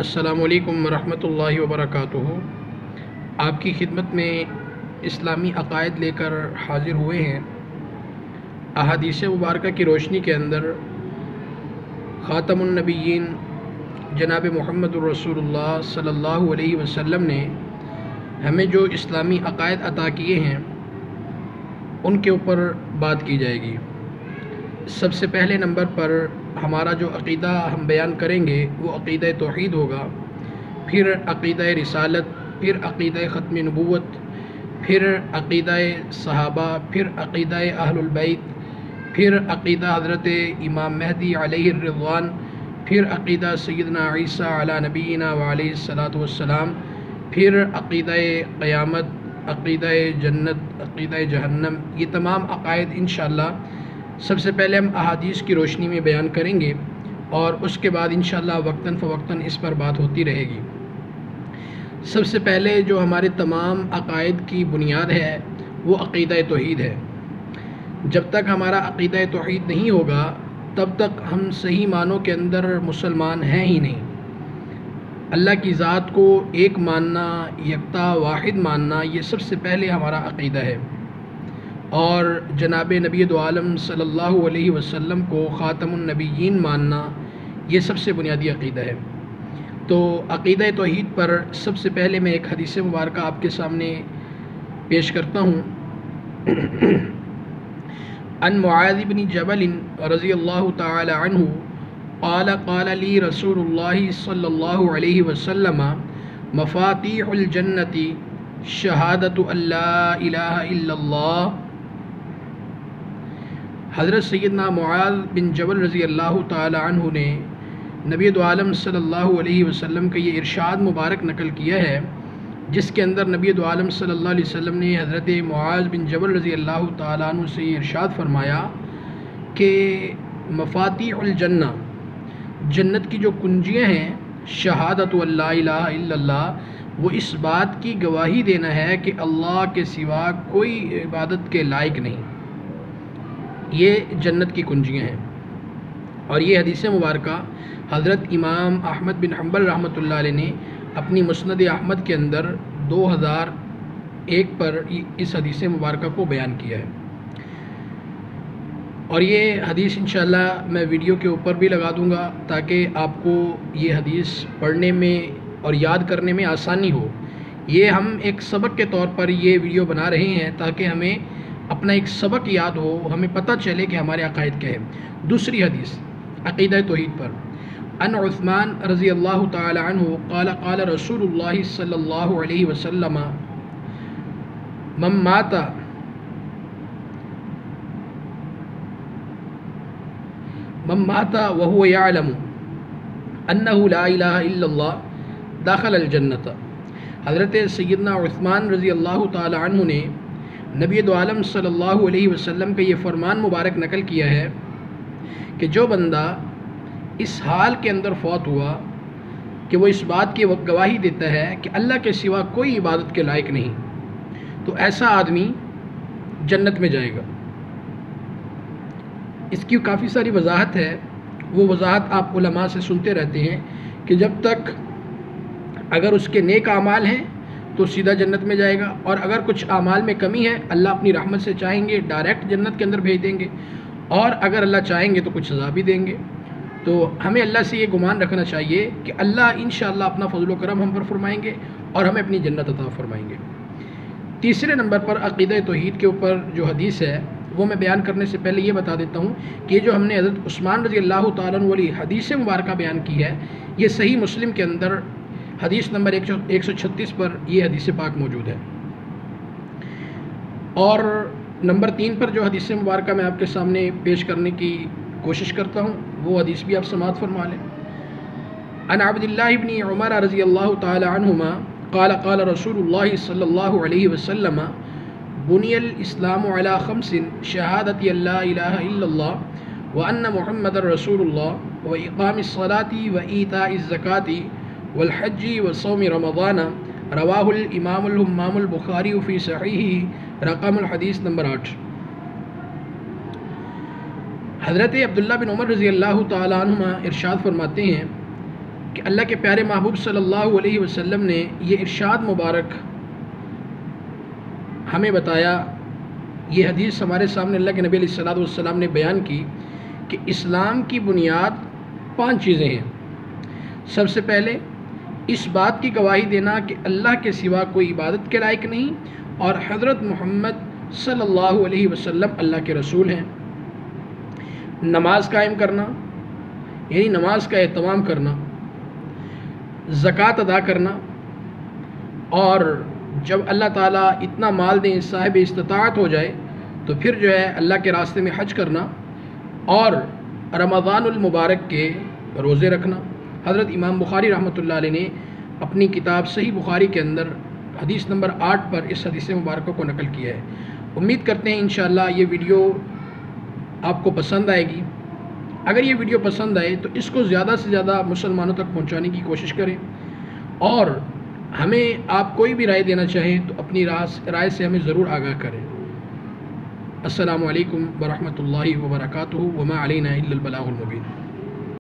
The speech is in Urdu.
السلام علیکم ورحمۃ اللہ وبرکاتہ۔ آپ کی خدمت میں اسلامی عقائد لے کر حاضر ہوئے ہیں۔ احادیث مبارکہ کی روشنی کے اندر خاتم النبیین جناب محمد الرسول اللہ صلی اللہ علیہ وسلم نے ہمیں جو اسلامی عقائد عطا کیے ہیں ان کے اوپر بات کی جائے گی۔ سب سے پہلے نمبر پر ہمارا جو عقیدہ ہم بیان کریں گے وہ عقیدہ توحید ہوگا، پھر عقیدہ رسالت، پھر عقیدہ ختم نبوت، پھر عقیدہ صحابہ، پھر عقیدہ اہل البیت، پھر عقیدہ حضرت امام مہدی علیہ الرضوان، پھر عقیدہ سیدنا عیسیٰ علی نبینا وعلیہ الصلاۃ والسلام، پھر عقیدہ قیامت، عقیدہ جنت، عقیدہ جہنم۔ یہ تمام عقائد انشاءاللہ سب سے پہلے ہم احادیث کی روشنی میں بیان کریں گے اور اس کے بعد انشاءاللہ وقتاً فوقتاً اس پر بات ہوتی رہے گی۔ سب سے پہلے جو ہمارے تمام عقائد کی بنیاد ہے وہ عقیدہ توحید ہے۔ جب تک ہمارا عقیدہ توحید نہیں ہوگا تب تک ہم صحیح معنوں کے اندر مسلمان ہیں ہی نہیں۔ اللہ کی ذات کو ایک ماننا، یکتا واحد ماننا، یہ سب سے پہلے ہمارا عقیدہ ہے، اور جناب نبی دو عالم صلی اللہ علیہ وسلم کو خاتم النبیین ماننا یہ سب سے بنیادی عقیدہ ہے۔ تو عقیدہ توحید پر سب سے پہلے میں ایک حدیث مبارکہ آپ کے سامنے پیش کرتا ہوں۔ عن معاذ بن جبل رضی اللہ تعالی عنہ قال قال لی رسول اللہ صلی اللہ علیہ وسلم مفاتیح الجنت شہادت ان لا الہ الا اللہ۔ حضرت سیدنا معاذ بن جبل رضی اللہ تعالی عنہ نے نبی دو عالم صلی اللہ علیہ وسلم کا یہ ارشاد مبارک نقل کیا ہے، جس کے اندر نبی دو عالم صلی اللہ علیہ وسلم نے حضرت معاذ بن جبل رضی اللہ تعالی عنہ سے یہ ارشاد فرمایا کہ مفاتیح الجنہ، جنت کی جو کنجیاں ہیں، شہادت ان لا الہ الا اللہ، وہ اس بات کی گواہی دینا ہے کہ اللہ کے سوا کوئی عبادت کے لائق نہیں۔ یہ جنت کی کنجیاں ہیں، اور یہ حدیث مبارکہ حضرت امام احمد بن حنبل رحمۃ اللہ علیہ نے اپنی مسند احمد کے اندر 2001 پر اس حدیث مبارکہ کو بیان کیا ہے، اور یہ حدیث انشاءاللہ میں ویڈیو کے اوپر بھی لگا دوں گا تاکہ آپ کو یہ حدیث پڑھنے میں اور یاد کرنے میں آسانی ہو۔ یہ ہم ایک سبق کے طور پر یہ ویڈیو بنا رہے ہیں تاکہ ہمیں اپنا ایک سبق یاد ہو، ہمیں پتہ چلے کہ ہمارے عقائد کیا ہے۔ دوسری حدیث عقیدہ توحید پر، عن عثمان رضی اللہ تعالی عنہ قال قال رسول اللہ صلی اللہ علیہ وسلم من مات وهو يعلم انه لا الہ الا اللہ دخل الجنت۔ حضرت سیدنا عثمان رضی اللہ تعالی عنہ نے نبی دو عالم صلی اللہ علیہ وسلم کا یہ فرمان مبارک نقل کیا ہے کہ جو بندہ اس حال کے اندر فوت ہوا کہ وہ اس بات کی گواہی دیتا ہے کہ اللہ کے سوا کوئی عبادت کے لائق نہیں، تو ایسا آدمی جنت میں جائے گا۔ اس کی کافی ساری وضاحت ہے، وہ وضاحت آپ علماء سے سنتے رہتے ہیں کہ جب تک اگر اس کے نیک اعمال ہیں تو سیدھا جنت میں جائے گا، اور اگر کچھ اعمال میں کمی ہے اللہ اپنی رحمت سے چاہیں گے ڈائریکٹ جنت کے اندر بھیج دیں گے، اور اگر اللہ چاہیں گے تو کچھ سزا بھی دیں گے۔ تو ہمیں اللہ سے یہ گمان رکھنا چاہیے کہ اللہ انشاءاللہ اپنا فضل و کرم ہم پر فرمائیں گے اور ہمیں اپنی جنت عطا فرمائیں گے۔ تیسرے نمبر پر عقیدہ توحید کے اوپر جو حدیث ہے وہ میں بیان کرنے سے پہلے یہ بتا دیتا ہوں کہ یہ جو ہم نے حضرت عثمان رضی اللہ تعالیٰ عنہ والی حدیث مبارکہ بیان کی ہے، یہ صحیح مسلم کے اندر حدیث نمبر 136 پر یہ حدیث پاک موجود ہے۔ اور نمبر 3 پر جو حدیث مبارکہ میں آپ کے سامنے پیش کرنے کی کوشش کرتا ہوں وہ حدیث بھی آپ سماعت فرما لیں۔ عن عبد اللہ بن عمر رضی اللہ تعالی عنہما قال قال رسول اللہ صلی اللہ علیہ وسلم بنی الاسلام علی خمس شہادت ان لا الہ الا اللہ وان محمد رسول اللہ واقام الصلاة وایتاء الزکاة والحج وصوم رمضان، رواہ الامام الہمام البخاری فی صحیحہ، رقم الحدیث نمبر 8۔ حضرت عبداللہ بن عمر رضی اللہ تعالی عنہما ارشاد فرماتے ہیں کہ اللہ کے پیارے محبوب صلی اللہ علیہ وسلم نے یہ ارشاد مبارک ہمیں بتایا، یہ حدیث ہمارے سامنے اللہ کے نبی علیہ الصلوۃ والسلام نے بیان کی کہ اسلام کی بنیاد 5 چیزیں ہیں۔ سب سے پہلے اس بات کی گواہی دینا کہ اللہ کے سوا کوئی عبادت کے لائق نہیں اور حضرت محمد صلی اللہ علیہ وسلم اللہ کے رسول ہیں۔ نماز قائم کرنا یعنی نماز کا اہتمام کرنا، زکوٰۃ ادا کرنا، اور جب اللہ تعالیٰ اتنا مال دیں، صاحب استطاعت ہو جائے تو پھر جو ہے اللہ کے راستے میں حج کرنا، اور رمضان المبارک کے روزے رکھنا۔ حضرت امام بخاری رحمۃ اللہ علیہ نے اپنی کتاب صحیح بخاری کے اندر حدیث نمبر 8 پر اس حدیث مبارکہ کو نقل کیا ہے۔ امید کرتے ہیں انشاءاللہ یہ ویڈیو آپ کو پسند آئے گی۔ اگر یہ ویڈیو پسند آئے تو اس کو زیادہ سے زیادہ مسلمانوں تک پہنچانے کی کوشش کریں، اور ہمیں آپ کوئی بھی رائے دینا چاہیں تو اپنی رائے سے ہمیں ضرور آگاہ کریں۔ السلام علیکم ورحمۃ اللہ وبرکاتہ، وما علینا الا البلاغ المبین۔